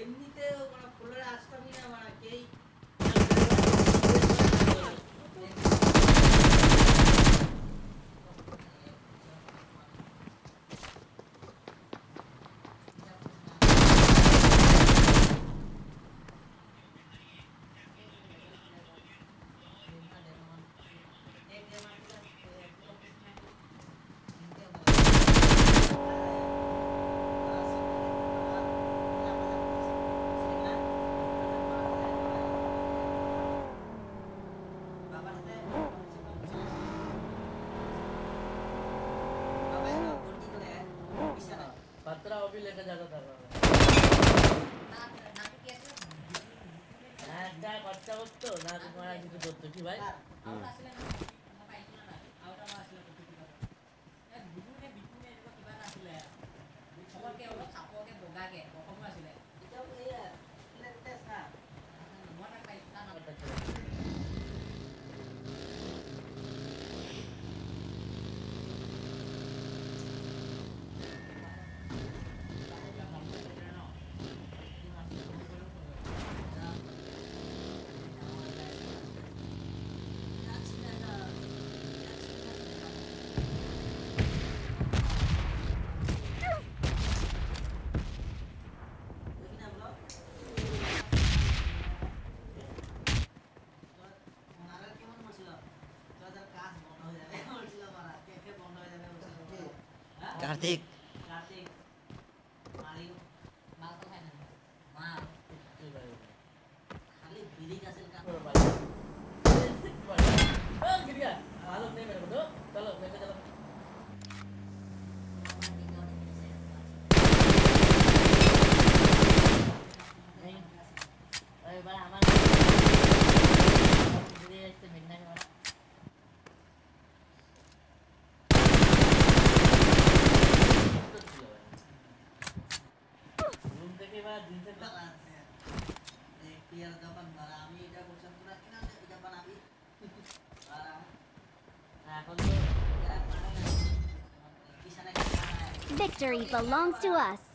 এমনিতে ফুলের আসতামই না মানে কেই भी लेकर जाता था খরচা করতো না তোমার কিছু করতো কি ভাই कार्तिक कार्तिक मारियो माल तो खाना माल खाली बिली का सिल का ओ गिर गया मालूम नहीं मेरे को तो चलो लेके चलो नहीं अरे बड़ा हमारा धीरे से मिलने वाला Victory belongs to us.